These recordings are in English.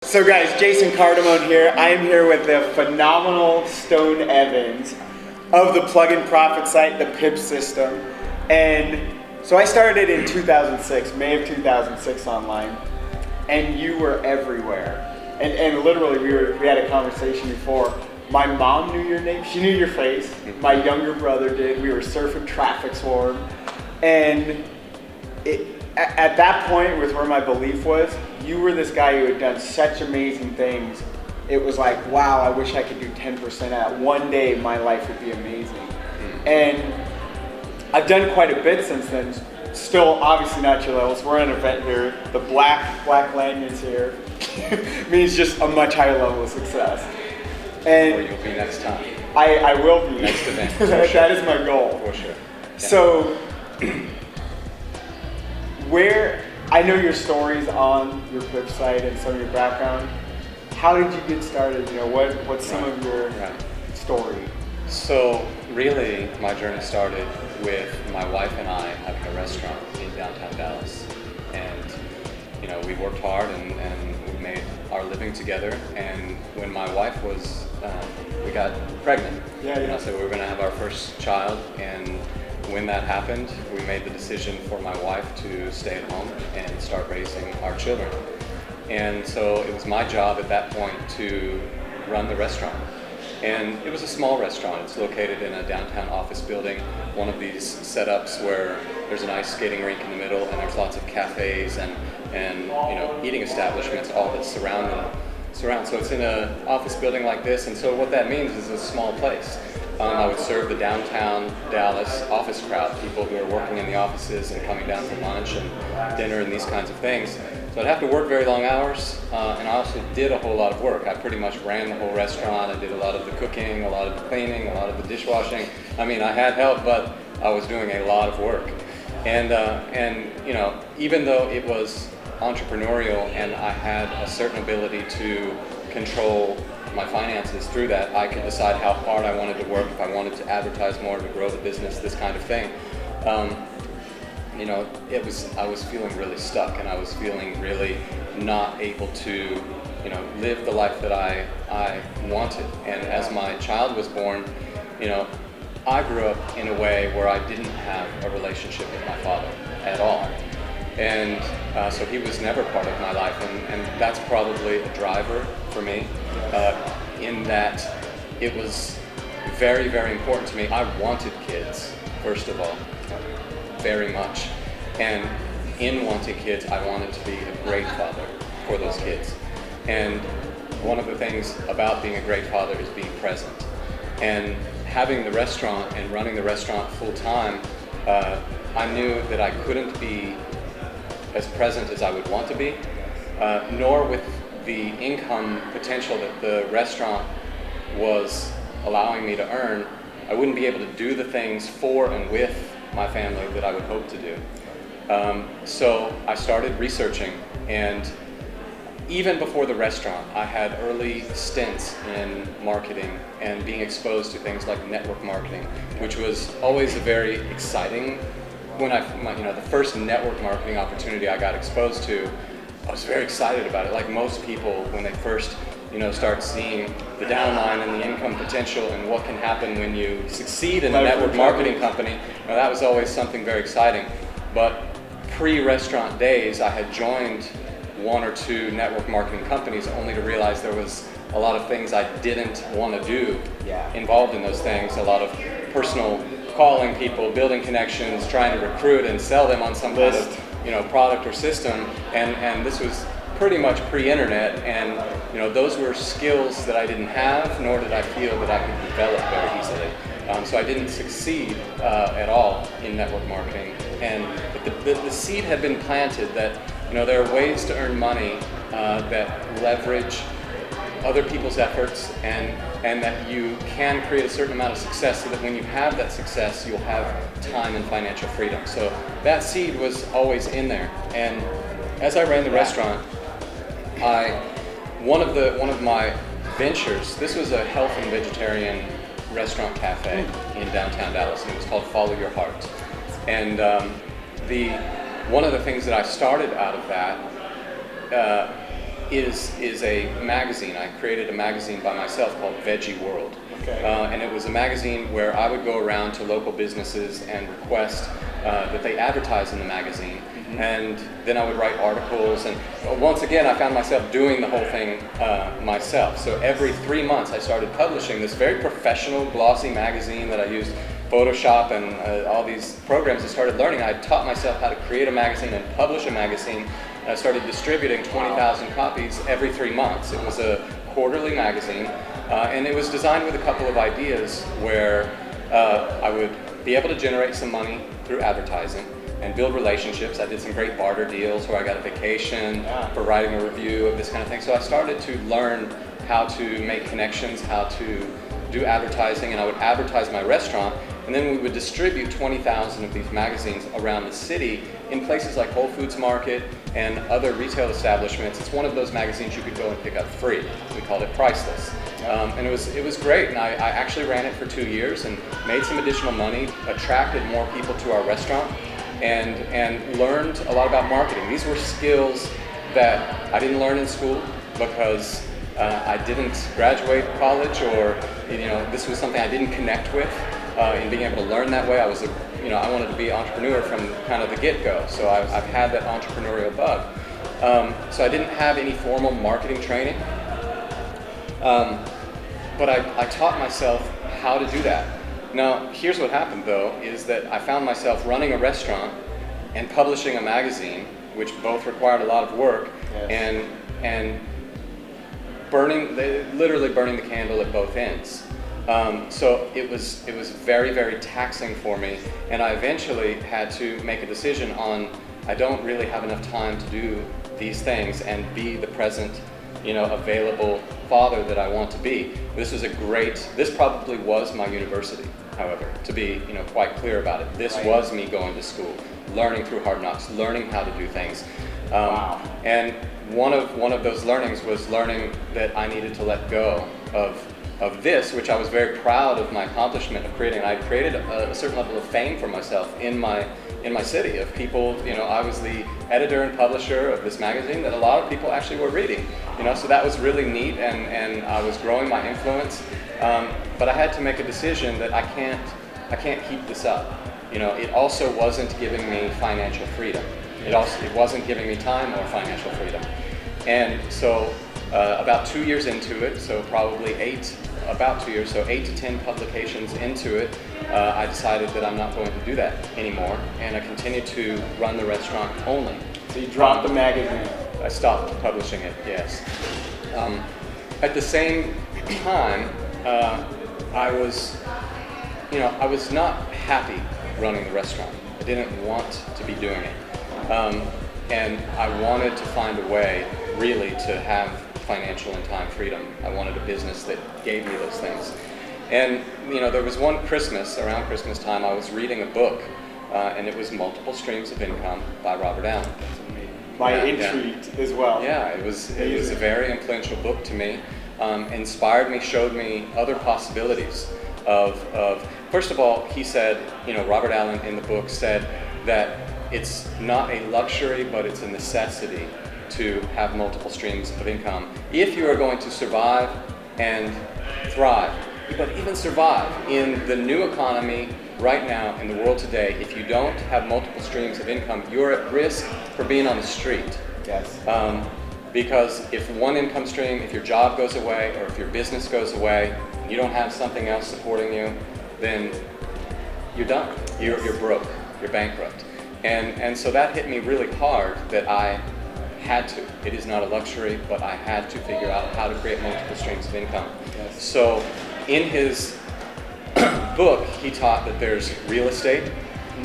So guys, Jason Cardamone here. I am here with the phenomenal Stone Evans of the Plug-in Profit site, the PIP system. And so I started in 2006, May of 2006 online, and you were everywhere. And literally we had a conversation before. My mom knew your name, she knew your face. My younger brother did. We were surfing Traffic Swarm. And at that point, with where my belief was, you were this guy who had done such amazing things. It was like, wow, I wish I could do 10% at one day. My life would be amazing. And I've done quite a bit since then. Still, obviously not your levels. We're at an event here. The black lanyards here means just a much higher level of success. And where you'll be next time. I will be. Next event. That is my goal. For sure. Yeah. So, where I know your stories on your PIP site and some of your background. How did you get started? You know, what's some of your story? So really, my journey started with my wife and I having a restaurant in downtown Dallas, and you know, we worked hard and we made our living together. And when my wife was, we got pregnant. So we were going to have our first child, and when that happened, we made the decision for my wife to stay at home and start raising our children. And so it was my job at that point to run the restaurant. And it was a small restaurant. It's located in a downtown office building, one of these setups where there's an ice skating rink in the middle, and there's lots of cafes and you know, eating establishments all that surround. So it's in an office building like this, and so what that means is it's a small place. I would serve the downtown Dallas office crowd, people who are working in the offices and coming down for lunch and dinner and these kinds of things. So I'd have to work very long hours, and I also did a whole lot of work. I pretty much ran the whole restaurant. I did a lot of the cooking, a lot of the cleaning, a lot of the dishwashing. I mean, I had help, but I was doing a lot of work. And you know, even though it was entrepreneurial and I had a certain ability to control my finances through that, I could decide how hard I wanted to work, if I wanted to advertise more, to grow the business, this kind of thing. You know, I was feeling really stuck, and I was feeling really not able to, you know, live the life that I wanted. And as my child was born, you know, I grew up in a way where I didn't have a relationship with my father at all. And so he was never part of my life, and that's probably a driver for me, in that it was very, very important to me. I wanted kids, first of all, very much. And in wanting kids, I wanted to be a great father for those kids. And one of the things about being a great father is being present. And having the restaurant and running the restaurant full time, I knew that I couldn't be as present as I would want to be, nor with the income potential that the restaurant was allowing me to earn, I wouldn't be able to do the things for and with my family that I would hope to do. So I started researching, and even before the restaurant, I had early stints in marketing and being exposed to things like network marketing, which was always a very exciting. When the first network marketing opportunity I got exposed to, I was very excited about it. Like most people, when they first, you know, start seeing the downline and the income potential and what can happen when you succeed in a network marketing company, you know, that was always something very exciting. But pre-restaurant days, I had joined one or two network marketing companies only to realize there was a lot of things I didn't want to do involved in those things. A lot of personal calling people, building connections, trying to recruit and sell them on some kind of, you know, product or system, and this was pretty much pre-internet, and you know, those were skills that I didn't have, nor did I feel that I could develop very easily. So I didn't succeed at all in network marketing, but the seed had been planted that, you know, there are ways to earn money that leverage other people's efforts, and that you can create a certain amount of success, so that when you have that success, you'll have time and financial freedom. So that seed was always in there. And as I ran the restaurant, one of my ventures, this was a health and vegetarian restaurant cafe in downtown Dallas, and it was called Follow Your Heart. And one of the things that I started out of that is a magazine. I created a magazine by myself called Veggie World. Okay. And it was a magazine where I would go around to local businesses and request that they advertise in the magazine. And then I would write articles, and once again I found myself doing the whole thing myself. So every 3 months I started publishing this very professional, glossy magazine that I used Photoshop and all these programs. I started learning. I taught myself how to create a magazine and publish a magazine. I started distributing 20,000 copies every 3 months. It was a quarterly magazine, and it was designed with a couple of ideas where I would be able to generate some money through advertising and build relationships. I did some great barter deals where I got a vacation for writing a review of this kind of thing. So I started to learn how to make connections, how to do advertising, and I would advertise my restaurant, and then we would distribute 20,000 of these magazines around the city in places like Whole Foods Market and other retail establishments. It's one of those magazines you could go and pick up free. We called it Priceless. And it was great, and I actually ran it for 2 years and made some additional money, attracted more people to our restaurant, and learned a lot about marketing. These were skills that I didn't learn in school because I didn't graduate college, or this was something I didn't connect with. In being able to learn that way, I wanted to be an entrepreneur from kind of the get-go. So I've had that entrepreneurial bug. So I didn't have any formal marketing training, but I taught myself how to do that. Now, here's what happened though, is that I found myself running a restaurant and publishing a magazine, which both required a lot of work, Yes. and literally burning the candle at both ends. So it was very, very taxing for me, and I eventually had to make a decision on, I don't really have enough time to do these things and be the present, available father that I want to be. This probably was my university, however, to be, quite clear about it. This was me going to school, learning through hard knocks, learning how to do things. Wow. And one of those learnings was learning that I needed to let go of this, which I was very proud of my accomplishment of creating. I created a certain level of fame for myself in my city, of people, I was the editor and publisher of this magazine that a lot of people actually were reading, so that was really neat, and I was growing my influence, but I had to make a decision that I can't keep this up. It also wasn't giving me financial freedom. It wasn't giving me time or financial freedom. And so about 2 years into it, so probably 8 to 10 publications into it, I decided that I'm not going to do that anymore, and I continued to run the restaurant only. So you dropped the magazine. I stopped publishing it, yes. At the same time, I was not happy running the restaurant. I didn't want to be doing it. And I wanted to find a way really to have financial and time freedom. I wanted a business that gave me those things. And there was one Christmas, around Christmas time, I was reading a book, and it was Multiple Streams of Income by Robert Allen. Intrigued as well. Yeah, it was a very influential book to me. Inspired me, showed me other possibilities of first of all, he said, Robert Allen in the book said that it's not a luxury, but it's a necessity to have multiple streams of income if you are going to survive and thrive. But even survive in the new economy right now in the world today, if you don't have multiple streams of income, you're at risk for being on the street. Yes. Because if one income stream, if your job goes away or if your business goes away, and you don't have something else supporting you, then you're done. You're broke. You're bankrupt. And so that hit me really hard, that I had to. It is not a luxury, but I had to figure out how to create multiple streams of income. Yes. So in his book, he taught that there's real estate,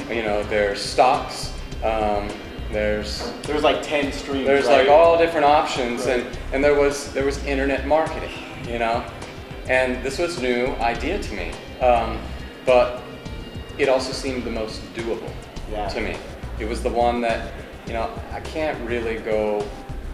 there's stocks, there's like 10 streams. There's right? like all different options, Right. and there was internet marketing, and this was new idea to me, but it also seemed the most doable to me. It was the one that I can't really go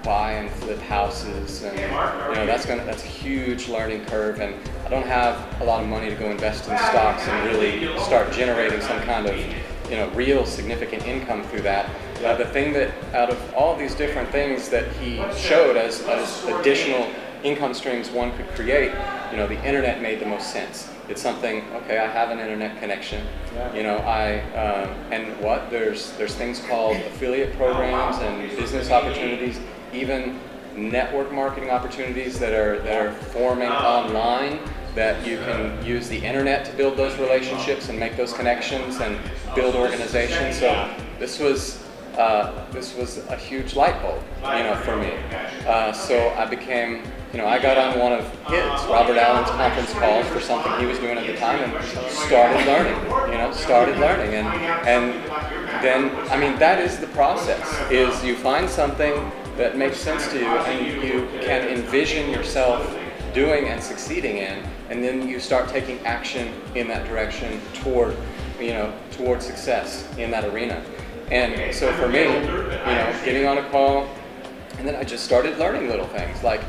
buy and flip houses, and that's a huge learning curve, and I don't have a lot of money to go invest in stocks and really start generating some kind of real significant income through that. The thing that, out of all these different things that he showed as additional income streams one could create, the internet made the most sense. It's something, okay, I have an internet connection. There's things called affiliate programs and business opportunities, even network marketing opportunities that are forming online, that you can use the internet to build those relationships and make those connections and build organizations. So this was a huge light bulb, for me. So I became, I got on one of his, Robert Allen's conference calls for something he was doing at the time, and started learning. And then, that is the process. Is you find something that makes sense to you, and you can envision yourself doing and succeeding in, and then you start taking action in that direction toward success in that arena. And so for me, getting on a call, and then I just started learning little things like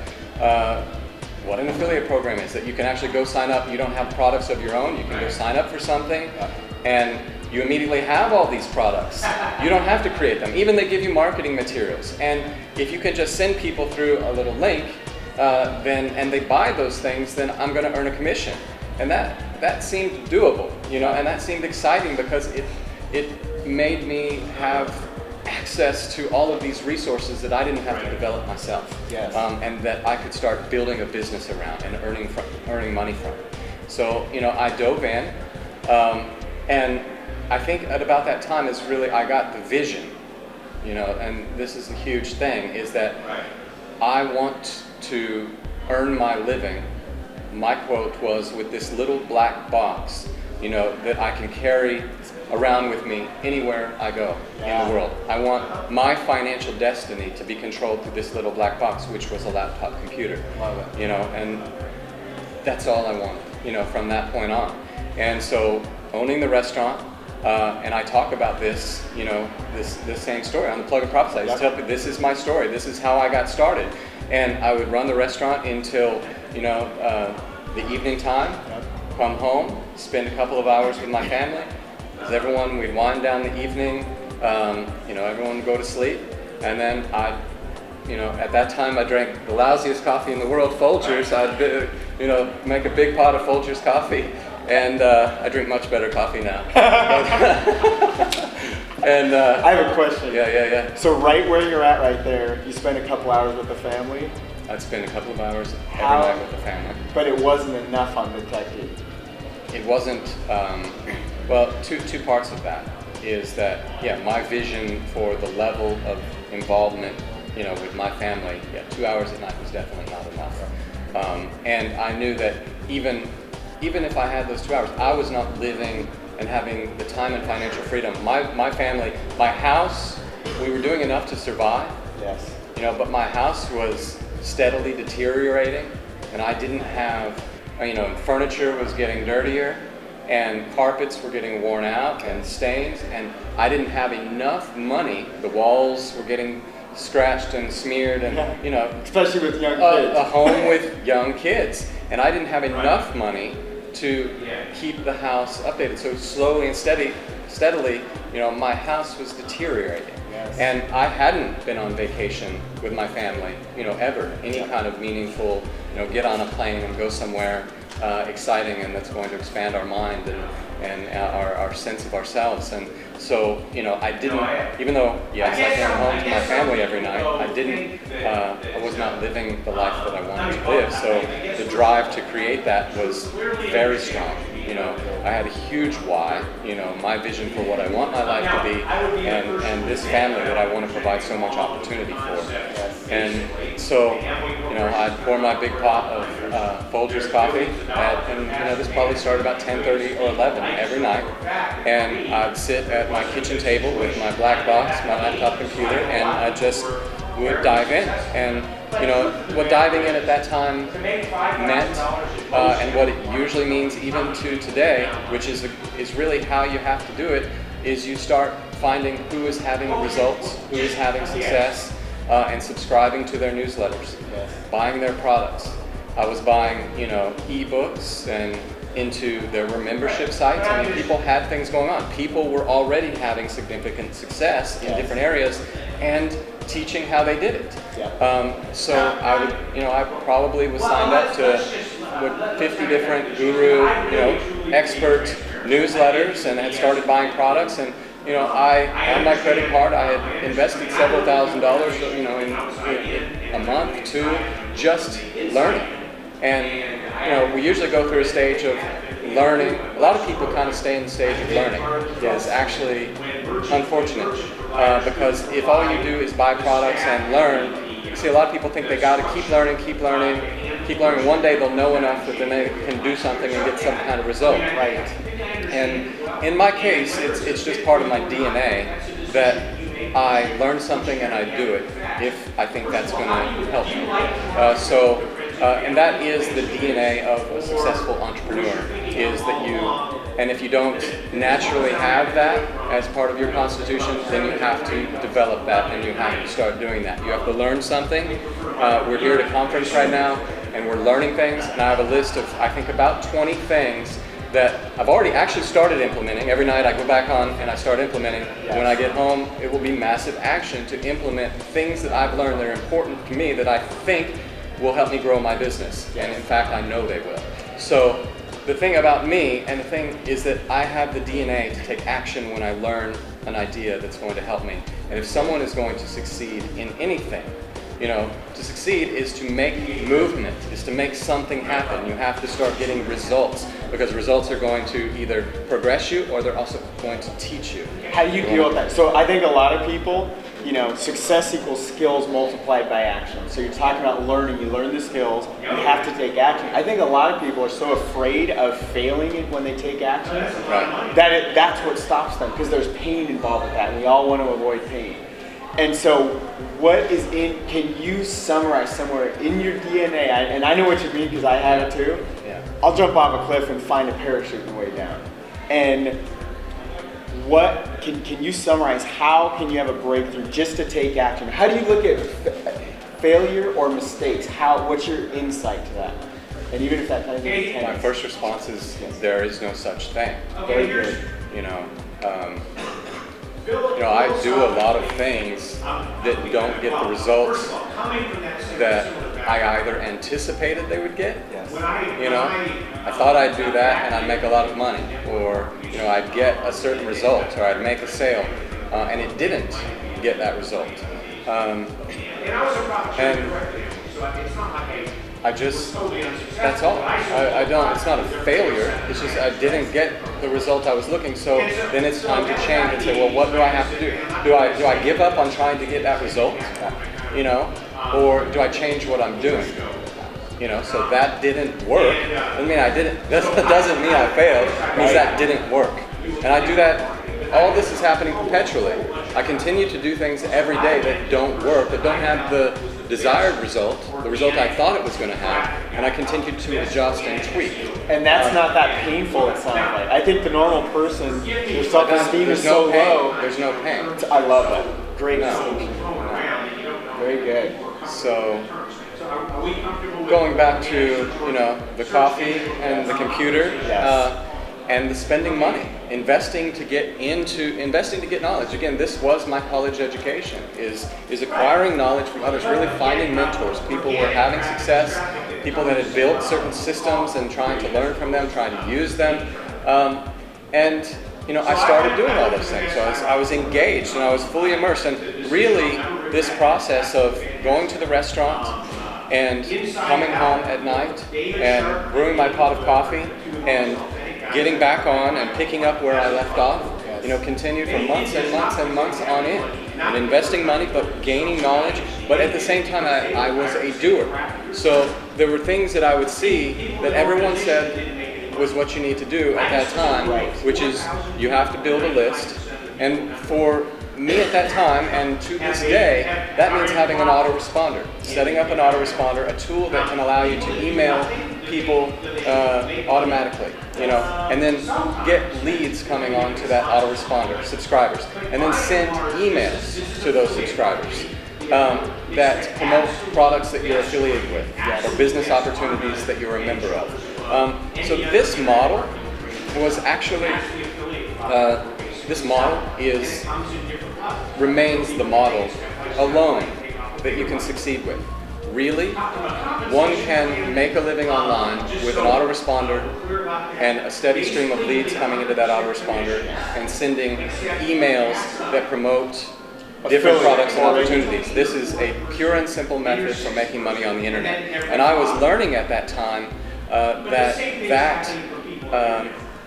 what an affiliate program is, that you can actually go sign up. You don't have products of your own. You can go sign up for something, and you immediately have all these products. You don't have to create them. Even they give you marketing materials. And if you can just send people through a little link, and they buy those things, then I'm going to earn a commission. And that seemed doable, and that seemed exciting because it made me have access to all of these resources that I didn't have to develop myself. Yes. And that I could start building a business around and earning money from. So, I dove in, and I think at about that time is really I got the vision, and this is a huge thing, is that I want to earn my living. My quote was, with this little black box, that I can carry around with me anywhere I go in the world. I want my financial destiny to be controlled through this little black box, which was a laptop computer. Love it. And that's all I wanted, from that point on. And so owning the restaurant, and I talk about this, this same story on the Plug and Profit site. I tell people, this is my story. This is how I got started. And I would run the restaurant until, the evening time, come home, spend a couple of hours with my family. As everyone, we'd wind down the evening, everyone would go to sleep. And then at that time I drank the lousiest coffee in the world, Folgers. I'd, make a big pot of Folgers coffee. And I drink much better coffee now. And I have a question. Yeah. So right where you're at right there, you spend a couple hours with the family. I'd spend a couple of hours every night with the family. But it wasn't enough undetected. It wasn't, two parts of that is that, my vision for the level of involvement, with my family, 2 hours at night was definitely not enough. And I knew that even if I had those 2 hours, I was not living and having the time and financial freedom. My family, my house, we were doing enough to survive. Yes. But my house was steadily deteriorating, and I didn't have, furniture was getting dirtier, and carpets were getting worn out and stains, and I didn't have enough money. The walls were getting scratched and smeared, and especially with young kids. A home with young kids, and I didn't have enough money to keep the house updated. So slowly and steadily, my house was deteriorating. Yes. And I hadn't been on vacation with my family, ever. Any kind of meaningful, get on a plane and go somewhere exciting and that's going to expand our mind and our sense of ourselves. And so, I didn't, even though, yes, I came home to my family every night, I was not living the life that I wanted to live. So the drive to create that was very strong. I had a huge why, my vision for what I want my life to be, and this family that I want to provide so much opportunity for. And so, I'd pour my big pot of Folgers coffee, and this probably started about 10:30 or 11 every night, and I'd sit at my kitchen table with my black box, my laptop computer, and I just would dive in. And what diving in at that time meant, and what it usually means even to today, which is really how you have to do it, is you start finding who is having results, who is having success, and subscribing to their newsletters, buying their products. I was buying, ebooks and into, there were membership sites. I mean, people had things going on. People were already having significant success in different areas and teaching how they did it. So I would, I probably was signed up to 50 different guru, expert newsletters, and had started buying products. And on my credit card, I had invested several $1,000s, in a month, two, just learning. And we usually go through a stage of learning. A lot of people kind of stay in the stage of learning. It's actually unfortunate because if all you do is buy products and learn, see, a lot of people think they got to keep learning. One day they'll know enough that then they can do something and get some kind of result. Right. And in my case, it's just part of my DNA that I learn something and I do it if I think that's going to help me. And that is the DNA of a successful entrepreneur, is that and if you don't naturally have that as part of your constitution, then you have to develop that and you have to start doing that. You have to learn something. We're here at a conference right now and we're learning things, and I have a list of, I think, about 20 things that I've already actually started implementing. Every night I go back on and I start implementing. When I get home, it will be massive action to implement things that I've learned that are important to me that I think will help me grow my business. And in fact, I know they will. So the thing about me, and the thing is that I have the DNA to take action when I learn an idea that's going to help me. And if someone is going to succeed in anything, to succeed is to make movement, is to make something happen. You have to start getting results, because results are going to either progress you or they're also going to teach you. How do you deal with that? So I think a lot of people, success equals skills multiplied by action. So you're talking about learning, you learn the skills, you have to take action. I think a lot of people are so afraid of failing when they take action that that's what stops them, because there's pain involved with that, and we all want to avoid pain. And so can you summarize somewhere in your DNA, and I know what you mean because I had it too. I'll jump off a cliff and find a parachute on the way down. And what can you summarize, how can you have a breakthrough just to take action? How do you look at failure or mistakes? What's your insight to that? And even if that kind of thing. My first response is there is no such thing. Very good. I do a lot of things that don't get the results that I either anticipated they would get. I thought I'd do that and I'd make a lot of money, or I'd get a certain result, or I'd make a sale, and it didn't get that result. And that's all. It's not a failure, it's just I didn't get the result I was looking, so then it's time to change and say, well, what do I have to do? Do I give up on trying to get that result? Or do I change what I'm doing? So that didn't work. That doesn't mean I failed, it means that didn't work. And I do that, all this is happening perpetually. I continue to do things every day that don't work, that don't have the desired result, the result I thought it was going to have, and I continue to adjust and tweak. And that's not that painful, it sounds like. I think the normal person, their self-esteem is so low. There's no pain. I love that. Great distinction. Very good. So, going back to the coffee and the computer, and the spending money, investing to get knowledge. Again, this was my college education, is acquiring knowledge from others, really finding mentors, people who were having success, people that had built certain systems and trying to learn from them, trying to use them. I started doing all those things. So I was engaged and I was fully immersed. And really, this process of going to the restaurant and coming home at night and brewing my pot of coffee and getting back on and picking up where I left off, continued for months and months and months on end. And investing money, but gaining knowledge. But at the same time, I was a doer. So there were things that I would see that everyone said was what you need to do at that time, which is you have to build a list. And for me at that time, and to this day, that means having an autoresponder. Setting up an autoresponder, a tool that can allow you to email people automatically, and then get leads coming on to that autoresponder, subscribers, and then send emails to those subscribers that promote products that you're affiliated with, or business opportunities that you're a member of. So this model was actually, this model remains the model alone that you can succeed with. Really, one can make a living online with an autoresponder and a steady stream of leads coming into that autoresponder and sending emails that promote different products and opportunities. This is a pure and simple method for making money on the internet. And I was learning at that time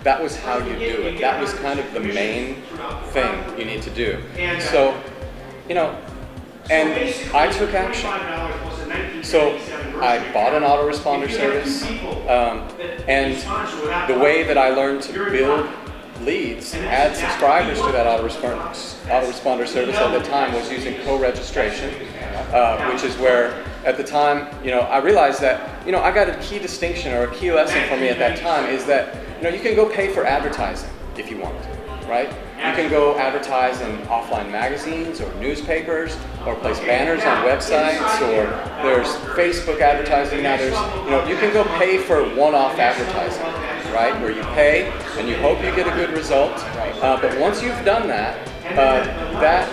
that was how you do it. That was kind of the main thing you need to do. So, and I took action. So I bought an autoresponder service, and the way that I learned to build leads and add subscribers to that autoresponder service at the time was using co-registration, which is where at the time, I realized that, I got a key distinction or a key lesson for me at that time is that, you can go pay for advertising if you want, right? You can go advertise in offline magazines or newspapers or place banners on websites, or there's Facebook advertising now. You can go pay for one-off advertising, right? Where you pay and you hope you get a good result. But once you've done that, that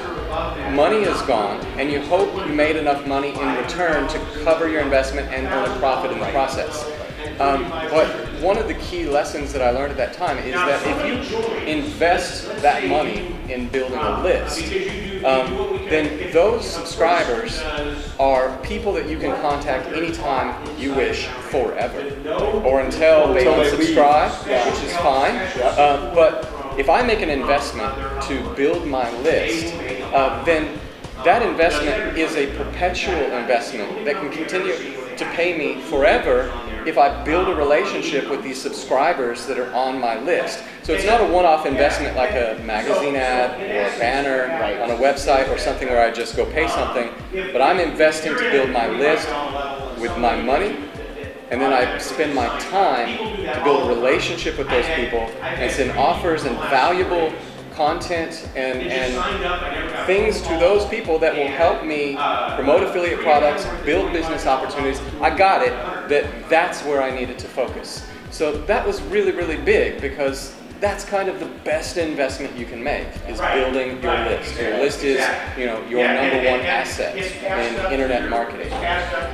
money is gone, and you hope you made enough money in return to cover your investment and earn a profit in the process. But one of the key lessons that I learned at that time is that if you invest that money in building a list, then those subscribers are people that you can contact anytime you wish forever, or until they unsubscribe, which is fine. But if I make an investment to build my list, then that investment is a perpetual investment that can continue to pay me forever if I build a relationship with these subscribers that are on my list. So it's not a one-off investment like a magazine ad or a banner on a website or something where I just go pay something, but I'm investing to build my list with my money, and then I spend my time to build a relationship with those people and send offers and valuable content and things to those people that will help me promote affiliate products, build business opportunities. I got it, that's where I needed to focus. So that was really, really big, because that's kind of the best investment you can make, is building your list. Your list is, your number one asset in internet marketing.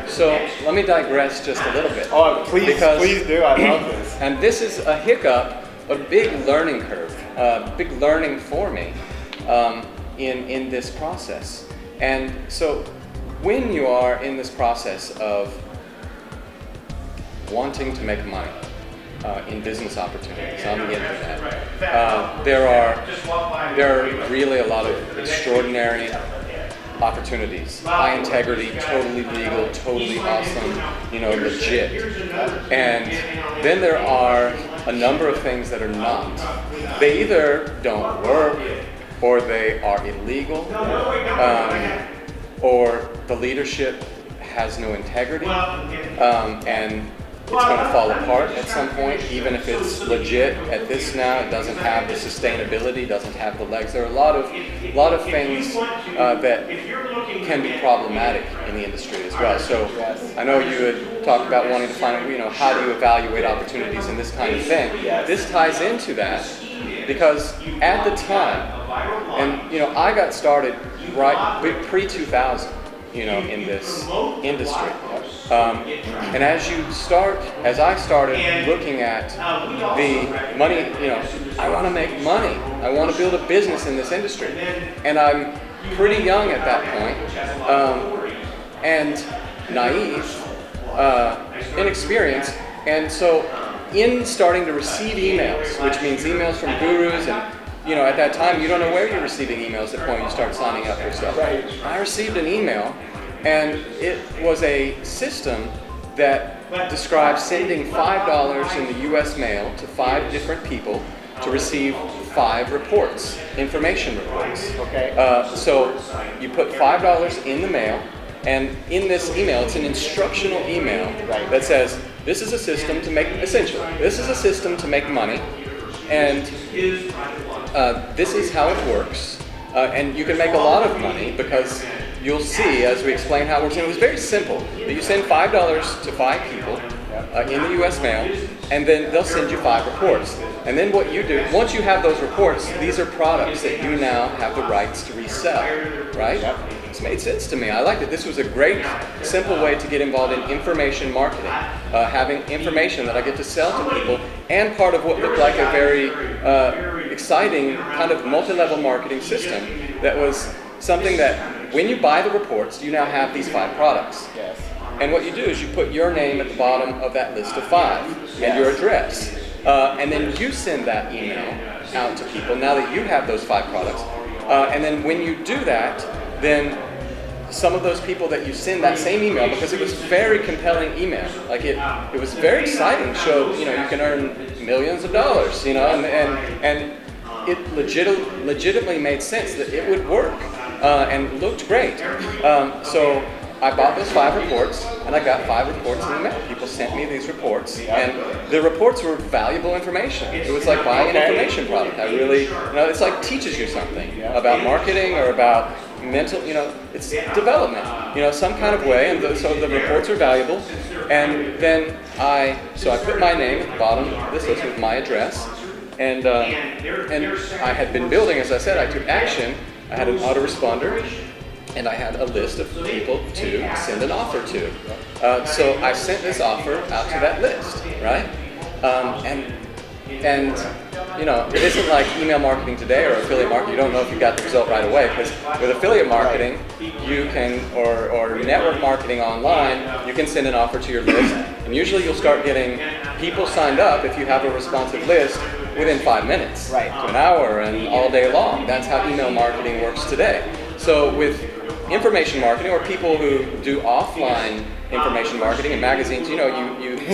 So let me digress just a little bit. Oh, please do. I love this. And this is a hiccup, a big learning curve, big learning for me in this process. And so when you are in this process of wanting to make money in business opportunities on the internet, there are really a lot of extraordinary opportunities. High integrity, totally legal, totally awesome, legit. And then there are a number of things that are not. They either don't work, or they are illegal, or the leadership has no integrity, and it's going to fall apart at some point, even if it's legit. At this now, it doesn't have the sustainability, doesn't have the legs. There are a lot of things that can be problematic in the industry as well. So I know you had talked about wanting to find out, how do you evaluate opportunities and this kind of thing. This ties into that, because at the time, and I got started right pre-2000. In this industry. And as I started looking at the money, I want to make money. I want to build a business in this industry. And I'm pretty young at that point, and naive, inexperienced. And so in starting to receive emails, which means emails from gurus, and at that time, you don't know where you're receiving emails at the point you start signing up for stuff. Right. I received an email, and it was a system that described sending $5 in the U.S. mail to 5 different people to receive 5 reports, information reports. Okay. So you put $5 in the mail, and in this email, it's an instructional email that says, this is a system to make money, and this is how it works. And you can make a lot of money because you'll see as we explain how it works. And it was very simple. That you send $5 to 5 people in the U.S. mail, and then they'll send you 5 reports. And then what you do, once you have those reports, these are products that you now have the rights to resell, right? It's made sense to me. I liked it. This was a great, simple way to get involved in information marketing, having information that I get to sell to people, and part of what looked like a very exciting kind of multi-level marketing system that was something that when you buy the reports, you now have these 5 products. Yes. And what you do is you put your name at the bottom of that list of 5 and your address. And then you send that email out to people now that you have those 5 products. And then when you do that, then some of those people that you send that same email, because it was very compelling email, like it was very exciting, showed, you can earn millions of dollars, and it legitimately made sense that it would work and looked great. So I bought those 5 reports, and I got 5 reports in the mail. People sent me these reports, and the reports were valuable information. It was like buying an information product. I really, it's like teaches you something about marketing or about mental, it's development, some kind of way, and so the reports are valuable. And then I put my name at the bottom of this list with my address, and I had been building, as I said, I took action. I had an autoresponder, and I had a list of people to send an offer to. So I sent this offer out to that list, right? And it isn't like email marketing today or affiliate marketing. You don't know if you got the result right away, because with affiliate marketing, you can, or network marketing online, you can send an offer to your list, and usually you'll start getting people signed up if you have a responsive list within 5 minutes to an hour and all day long. That's how email marketing works today. So with information marketing, or people who do offline information marketing in magazines, you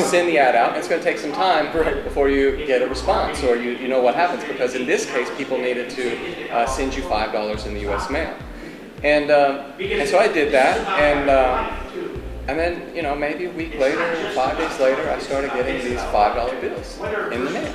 send the ad out, and it's going to take some time before you get a response, or you know what happens, because in this case, people needed to send you $5 in the U.S. mail. And so I did that, and then, maybe a week later, 5 days later, I started getting these $5 bills in the mail,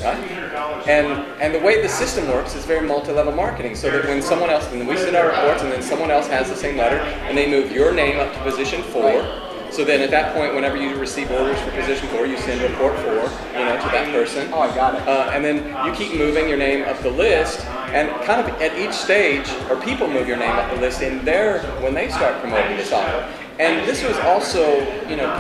right? And the way the system works is very multi-level marketing, so that when someone else, when we send our reports, and then someone else has the same letter, and they move your name up to position 4, so then at that point, whenever you receive orders for position 4, you send report 4, to that person. Oh, I got it. And then you keep moving your name up the list, and kind of at each stage, or people move your name up the list when they start promoting this offer. And this was also,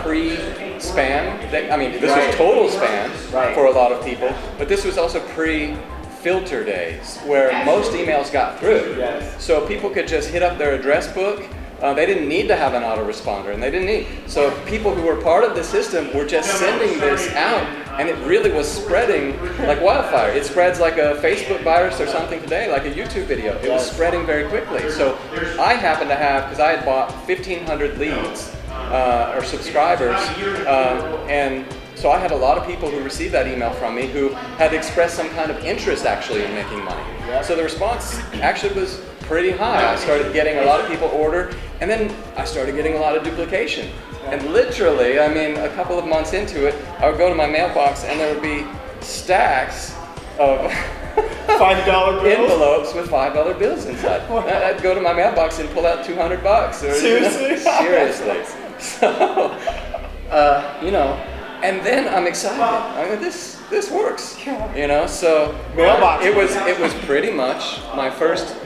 pre-spam. This was total spam for a lot of people, but this was also pre-filter days, where most emails got through. Yes. So people could just hit up their address book. They didn't need to have an autoresponder, and they didn't need. So people who were part of the system were just sending this out, and it really was spreading like wildfire. It spreads like a Facebook virus or something today, like a YouTube video. It was spreading very quickly. So I happened to have, because I had bought 1,500 leads or subscribers, and so I had a lot of people who received that email from me who had expressed some kind of interest actually in making money. So the response actually was pretty high. I started getting a lot of people order, and then I started getting a lot of duplication. And literally, a couple of months into it, I would go to my mailbox, and there would be stacks of $5 bills? envelopes with $5 bills inside. I'd go to my mailbox and pull out $200. Seriously? Seriously. So, and then I'm excited. This works. So Mailbox. it was pretty much my first